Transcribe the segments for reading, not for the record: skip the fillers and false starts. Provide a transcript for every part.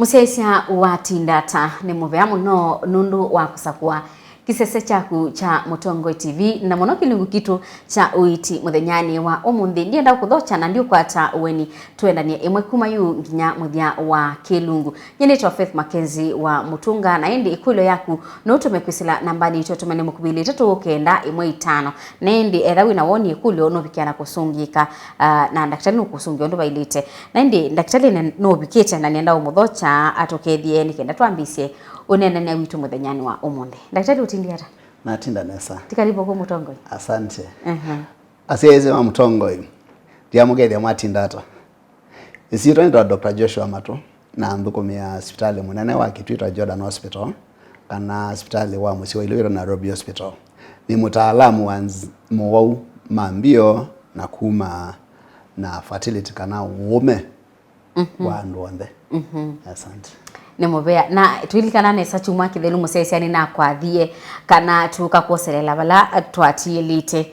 Musesia Uiiti ndata ni muvea muno nundu wa kusakua kisese chaku cha Mutongo TV na muno kilungu kitu cha Uiiti muthenyani wa umuthi ndienda kuthocha na ndio kwata uweni tuendanie imwe kuma yu nginya muthia wa kilungu nyenetwa Faith Mackenzie wa Mutunga na indi ikuilo yaku no tumekwisila nambani ito tumene mukubili 395 na indi etha wina woni ikuilo no bikiana kusungika na daktari no kusungi ondo bailite na indi daktari no bikite na nienda umuthocha atokethie nikenda twambisie unenene witu muthenyani wa umuthi. Daktari utindiara? Natinda nesa. Tikaribu kwa Mutongo. Asante. Asiyeze wa Mutongo. Ndiamugethia mwatindata. Isiro ndo Dr. Joshua Mato na ndukumia hospitali munene wa kitwita Jordan Hospital kana hospitali wa Musiwa Ilwiro Nairobi Hospital. Ni mtaalamu wa mwau mambio na kuma na fertility kana ume wa nduonde. Asante. Nemobea na tuilikana nesa chuma kithelu musesiani na kwathie kana tukakoserela bala twatielite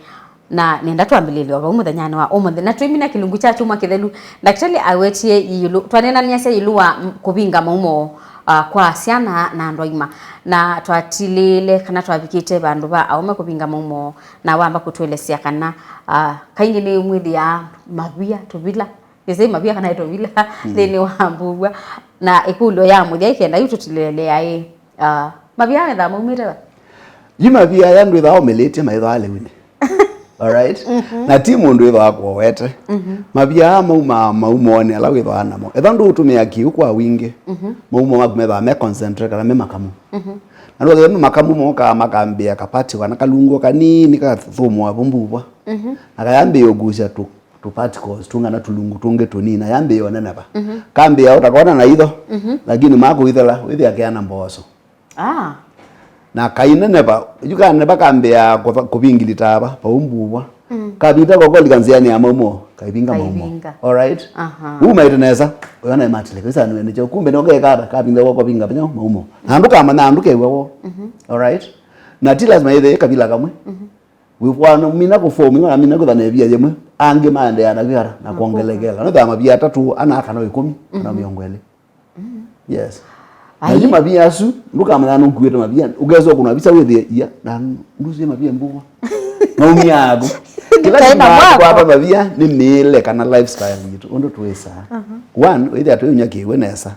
na nenda twambilile wa muthanyani wa umuthi na twimina kilungu cha chuma kithelu daktari awetie yilu twanena nyase yilu wa Kuvinga Maumao kwa siana na ndoima na twatilile kana twabikite bandu ba aume Kuvinga Maumao na wamba kutwelesia kana kaingi ni mwithi ya mabia tubila ese mabia kana tubila thini wa mbugwa na ikulo ya muthia ikenda yututilele ai mabia tha maumire yima bia yandu itha omelete maitha alewini. All right. Na timu ndu itha akwowete mabia maumone ala witha namo etha ndu utumia kiu kwa wingi maumo magumetha me concentrate kana me makamu na ndo me makamu moka makambia kapati wana kalungo kanini ka thumwa bumbubwa na kayambe yogucia tu particles tungana tulungu tunge tunina yambe yona naba kambe ya utakona na itho lakini mako ithela withia kiana mboso na kaina neba yuka neba kambe ya kubingilita aba paumbuwa kabita kokoli kanziani ya Maumao kaibinga Maumao. All right. Uma itineza yona imatile kisa nene cho kumbe noge kada kabinga kokobinga panyo Maumao nanduka mananduke wewo. All right. Na tilazima ithe kabila kamwe wifwana mina kufomi ngana mina kuthanebia yemwe ange mande anagira na kuongelegela no thama bia 3 anaka no 10 na miongwele. Yes. Ayi mabia asu nduka manano nkuwete mabia ugezo kuna bisa wethe ya na nduzie mabia mbuwa maumi yago kila na kwa hapa mabia ni mile kana lifestyle yitu ondo tuwesa one wethe atunya kiwe nesa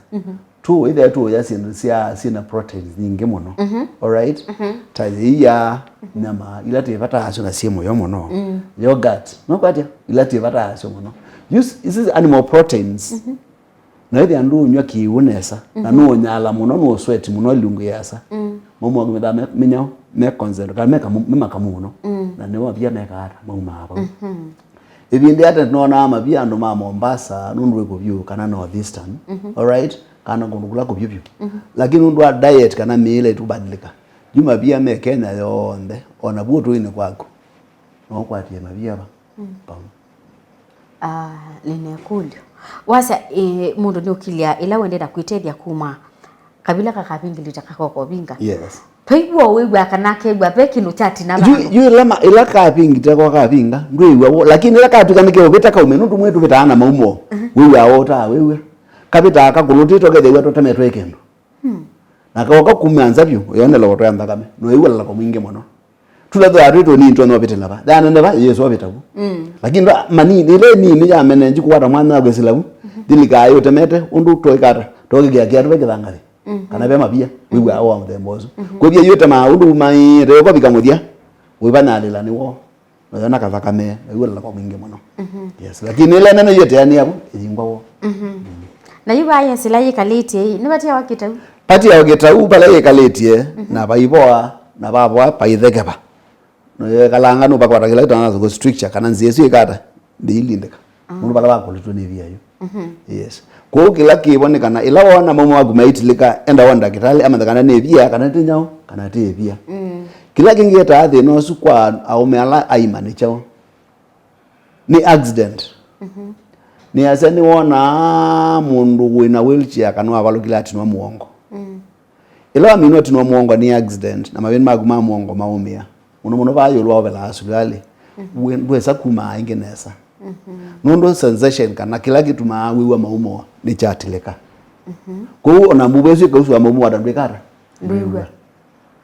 two wethe atu ya sina proteins nyingi muno. All right. Tayia nyama ilate vata aso na siemo yo muno yogurt no kwatia ilate vata aso muno use is animal proteins na wethe andu unywa kiwe nesa na no nyala muno no sweat muno lungu yasa momo agumeda menyo me concentrate ka meka makamu muno na ne wa bia meka ata Maumao ibindi ata nona mabia ndo ma Mombasa nundu ko view kana northeastern. All right. Kana ngundukula ko view lakini ndu a diet kana mile tubadilika juma bia me Kenya yonde ona butu ine kwako no kwatie mabia ba lene kulyo wasa mundu ni ukilia ila wendera kuitethia kuma kabila kakabingilita kakokobinga. Yes. Paigwa wewe kanake gwa pekino chati na bantu yu lema ila kapingita kwa kapinga ndwe lakini ila katukanike obeta ka umenu ndu mwetu betana Maumao wewe awota wewe kapita akakulutito kethe totemetwe kendo na kaoka kumanza byo yone loto yamba kame no iwe la ko mwinge mono tulatho arito ni ntono betela ba dana ndeba yeso betabu lakini mani ile ni ya menenji kwata mwana gwesilabu dilikayo temete undu toikata tokigia kiatu bekithangale kana bema bia wewe awo amthembozo ko bia yote ma undu mai reko bikamuthia wibanalila niwo yona kathakame iwe la ko mwinge mono. Yes, lakini ile nene yote yani hapo ingwawo na yuba ya sila yikalete ni batia wakitau pati ya wakitau pala yikalete na baiboa na babwa paithekeba no kalanga no bakwata kila tanazo go structure kana nziesu ikata ndilindeka mundu bala bakolitwe ne via yo. Yes, ko kila kibonekana ila wana Maumao agumaitilika enda wanda kitali ama kana ne via kana tinyao kana te via kila kingeta athe no su kwa aume ala aimane chao ni accident ni aseni wona mundu wina wheelchair kanwa abalukila atinwa muongo ila amino atinwa muongo ni accident na mabeni maguma muongo maumia muno bayo lwa bela asugale wesa kuma ingenesa nondo sensation kana kila kitu maawiwa Maumao ni chatileka Ko ona mbubesu kausu amamu adambekara ndwiwa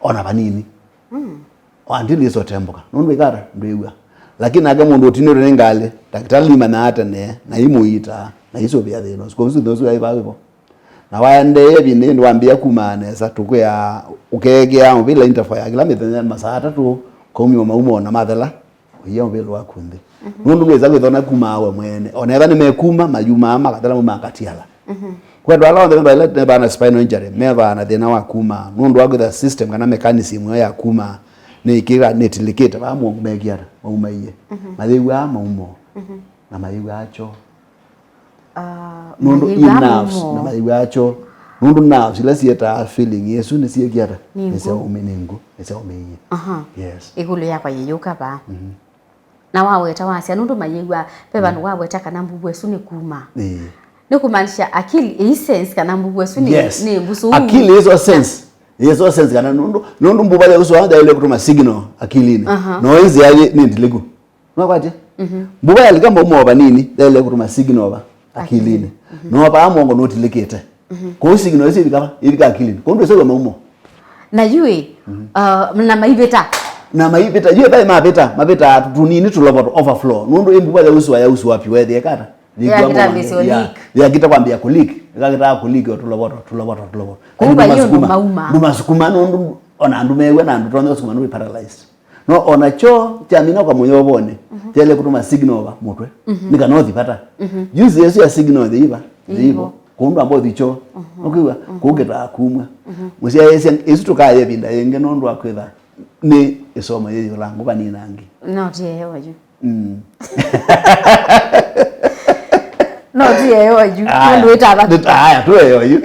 ona banini andili iso temboka nondwekara ndwiwa lakini aga mundu otinore nengale daktari limana ata ne na imuita na iso bya thino sikozu those aibago na waende bine ndwambia kumane sa tukya ukegea mbila interfere kila mithenya masaa 3 komyo maumo na mathela iyo mbilo wakundi nundu mweza kwithona kumawe mwene onetha nimekuma mayuma makathela mu makatiala kwa dwala on the bana spinal injury meva na thina wa kuma nundu wa the system kana mechanism ya kuma ni kira netiliketa ba mu megiara maumaiye mathiwa maumo na mathiwa acho nundu nerves na mathiwa acho nundu nerves ila sieta feeling yesu ni siegiara nese umeningu nese umeiye yes igulu yakwa yeyuka ba na waweta wasia nundu mayiwa peba ndo waweta kana mbubu esu ni kuma ni kumaanisha akili sense kana mbubu esu ni mbusu akili iso sense yeso sense kana nundu mbubu ya uso anda ile kutuma signal akilini no izi yaye ni ndiligu nwakwati mbubu ya ligamba umoba nini ile kutuma signal ba akilini no ba amongo notilikete ko signal isi ibika akilini ko ndo sewa maumo na yue na maibeta yue bai mabeta tunini tuloboto overflow nundu imbubu ya uso wapi wethi ekata ya kita kwambia kulik yakita kulik tuloboto kumba hiyo mauma ndumasukuma nundu ona ndumewe na ndutonde sukuma ndu paralyzed no ona cho chamina kwa moyo bone tele kutuma signal ba mutwe nika no thipata use yesu ya signal thiba thibo kundu ambo thicho okiwa kugeta kumwa musia yesu tukaye binda yenge nundu akwitha ni isoma yeyo langu bani nangi no tie waju no tie waju ndu etaba aya tu eyo yu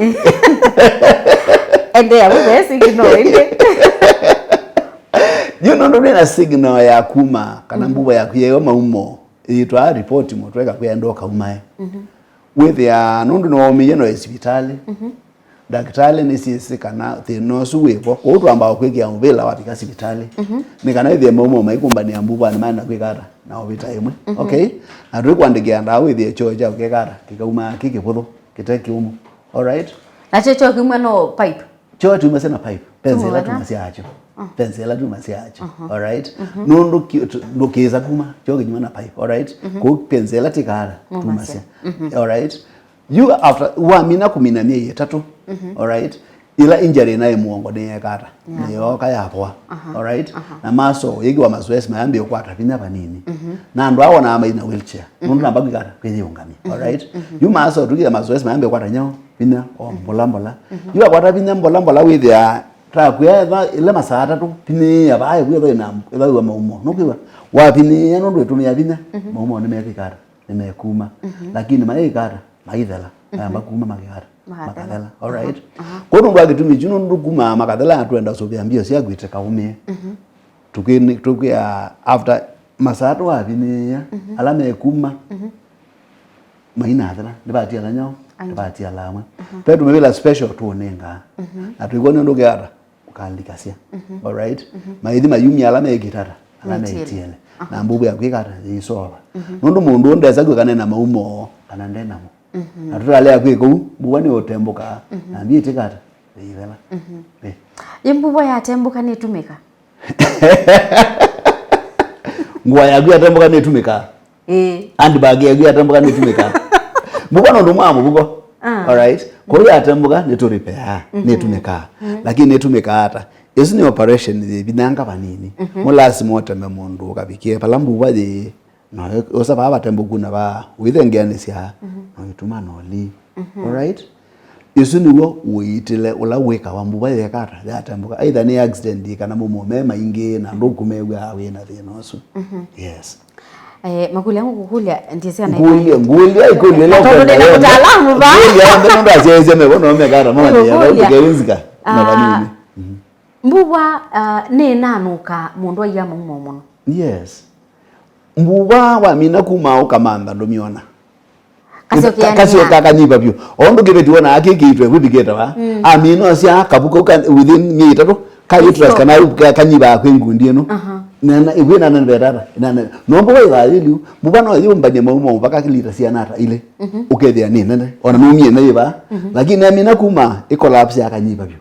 ende ya besi no inde you know na signal ya kuma kana mbuba ya kuyeyo maumo itwa report mo tweka kuyendo kaumae with ya nundu no miyeno hospitali daktari ni sisi kana thino suwepo ko twamba kwekia mvela wapi ka hospitali ni kana ithie maumo maikumba ni ambuba ni mana kwikara na obita imwe okay na twikwandikia ndawe ithie choja ukekara kikauma kikiputhu kitekiumu all right na checho kimwe no pipe cho tumesema pipe pensela tumasiacho pensela tumasiacho all right nundu lokeza kuma cho kinyuma na pipe all right ko pensela tikara tumasia all right you after mina kumina mie 3 all right ila injury naye muongo ni yakata niyo kayapwa all right na maso yiki wa mazoezi mayambi yokwata pina panini na ndo awona ama ina wheelchair nundu namba kwikata kwenye ungami all right you maso tukia mazoezi mayambi yokwata nyao pina mbola you akwata pina mbola with ya trakuya ile masaa 3 pini yabaye kuyo ina ila wa maumo nokiwa wa pini ya nundu etumia pina maumo ni mekikara ni mekuma lakini maikara maithela amba kuma magara makadala all right kono ngwa kitumi juno ndukuma makadala atwenda so byambio sia gwite kaumie tukia after masato abine alame kuma maina adala ndibati ala nyao ndibati ala amwe petu mebela special tu nenga atwigone ndogara ukandikasia all right maithi mayumi alame gitara alame itiele na mbubu ya kwikata isoba nundu mundu ndeza kwikana na maumo kana ndena mo atutale akwiko buwani otemboka na mbi tikata ivela imbubu ya temboka ni tumika ngwa ya gya temboka ni tumika handbag ya gya temboka ni tumika bukano ndo mwamu buko all right ko ya temboka ni to repair ni tumika lakini ni tumika hata isi ni operation binanga banini mulasi moto memundu kabikie palambu baje no osaba abatembuku na ba withengeanisia no ituma noli all right isi niwo uitile ula weka wambuba yakata yatembuka either ni accident kana mumo maingi na ndokumewa awe na thinoso yes makuli yangu kukulia ndisia na ngulia ikulela kwa ndio mtaalamu ba ngulia ndo azeze mebono mekara mama ya ukerinzika na banini mbuba ne nanuka mundu ya mumo muno yes mbuba wa mina kuma ukamanda ndomiona kasi okakanyiba byo ondo gebetiona akikitwe kubigeta ba amino sia kabuka within 3 ka uterus kana kanyiba kwengundi no nana ibwina nana betara nana nombo wa iliu mubano yombanye Maumao mpaka kilita sianata ile ukethia ni nene ona numie na iba lakini amina kuma collapse yakanyiba byo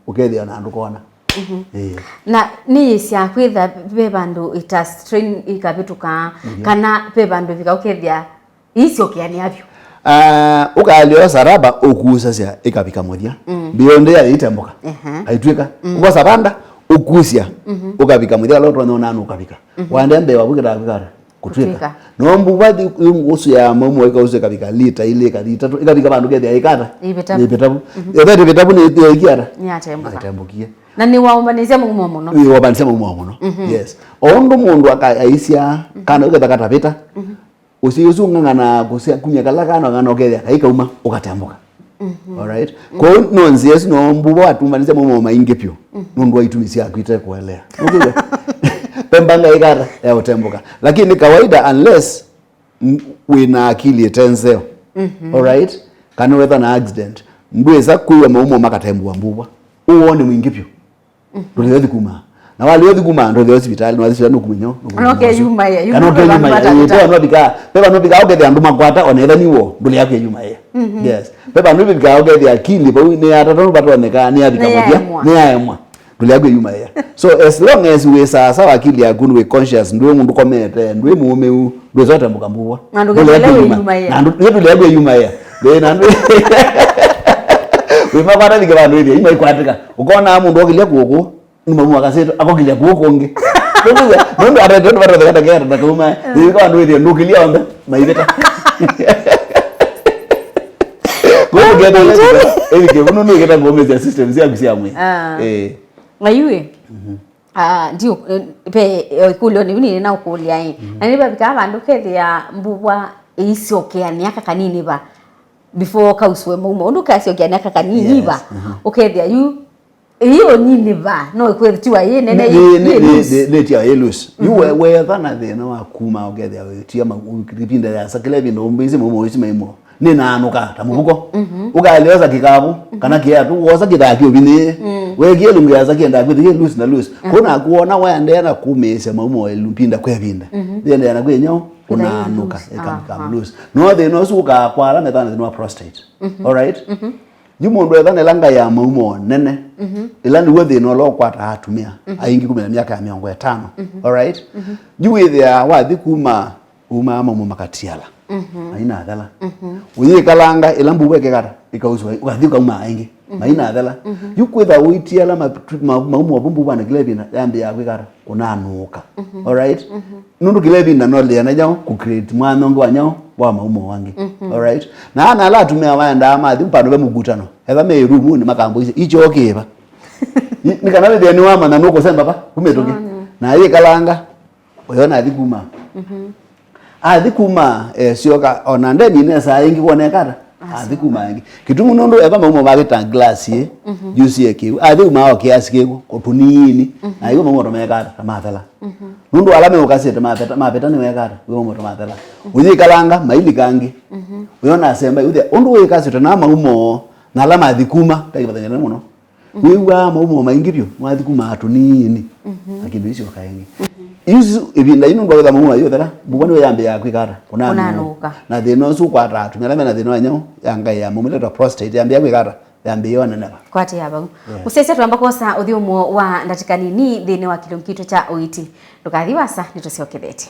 ukethia na andu kona na ni cia kwitha be bandu ita strain ikabituka kana be bandu vikaukedia icio kiani avyo ukalio saraba ukusa cia ikabika mothia bionde ya itemboka aitwika uko sabanda ukusia ukabika mothia lotro nona ukabika wandembe wabukira bikara kutwika nombu badi ngusu ya Maumao ikauze kabika lita ile kadita ikabika bandu kethia ikata ibetabu yabete betabu ni ikiara nyatembukia na ni waumbanizia Maumao muno ni waumbanizia Maumao muno yes ondo mundu akaisia kana ukethakata beta usiyuzungana kusia kunyakala kana ngano kethia kaikauma ukatambuka alright ko nonzi yes no mbubo atumbanizia Maumao maingi pyo nundu waitumisia akuite kuelea okay pembanga ikara ya utembuka lakini kawaida unless wina akili etenzeo alright kana wetha na accident mbweza kuwa Maumao makatembwa mbubwa uone mwingi pyo ndio kuma na wale kuma ndio hospitali na wazisha nukuminyo okay yuma ya no bika oge andu makwata onetha niwo nduli yake yuma ya yes pepa no bika oge akili bo ni atatu batoneka ni abika moja ni ayemwa nduli yake yuma ya so as long as we sawa akili yaku we conscious ndio mundu komete ndio muumeu ndio zote mukambua nduli yake yuma ya nduli yake yuma ya ndio nandu wima kwata bika bandu ile ima ikwatika ukona mundu ogilia kuoko ni Maumao akaseto akogilia kuoko nge ndio arete ndo barata kata kera nakuma ni kwa ndio ile nukilia onda maibeta kwa hiyo ndio ile ke uno ngeta ngomeza system zia kusia mwe ngayue ndio pe kulio ni na ukulia na ni babika bandu kethia mbubwa isiokea ni aka kanini ba before kauswe Maumao ndo kasiokea ni aka kanini ba ukethia yu hiyo nini ba no kwetiwa yene ne tia yelus you were thana the no akuma ogethia tia makipinda ya sakile bindo mbizi Maumao isi maimo ni nanuka tamubuko ukalioza kikabu kana kia tu woza kidakio bine wegie lungu ya zaki enda kwithi lose na lose kuna kuona wende na kumese Maumao elupinda kwebinda ndiye na kwenyo unanuka ekam lose no they no suka kwala methana no prostate all right yumundu ethane langa ya Maumao nene ilani wethi no lo kwata atumia aingi kumena miaka ya 50 all right yuwithia wathi kuma Maumao makatiala aina adala uyi kalanga ilambu weke kara ikauswa ukathika uma aingi maina adala yukwitha uitiala Maumao bumbu bana kilebina yambi ya kwikara kunanuka all right nundu kilebina no le na jao ku create mwana ngo wanyao wa Maumao wangi all right na ana la tumia waenda amathi mpano bemugutano hetha me room ni makambo icho okeba ni kana be ni wama na nuko semba pa kumetoke na yi kalanga oyona athikuma athikuma sioka onande mine saa ingi kuonekana athikuma ingi kitumu nondo eva Maumao bagita glass juice yake athikuma kiasi kego opunini na iyo Maumao tomekara tamathala nondo alame ukasete mapeta ni wekara Maumao tomathala uyi kalanga maili kangi uyona asemba uthi ondo wekasete na Maumao na alama athikuma taibathanya muno wiwa Maumao maingi pyo mwathikuma atunini lakini icio kaingi isu ibinda ino ngwa da Maumao yo thera bubani we yambe ya kwikara kunanuka na thino su kwata tumela mena thino anyo yanga ya Maumao prostate yambe ya kwikara yambe yo nana kwati haba usese tuamba kosa uthiomo wa ndatikani ni thini wa kilomkito cha Uiiti ndukathiwasa nitusiokethete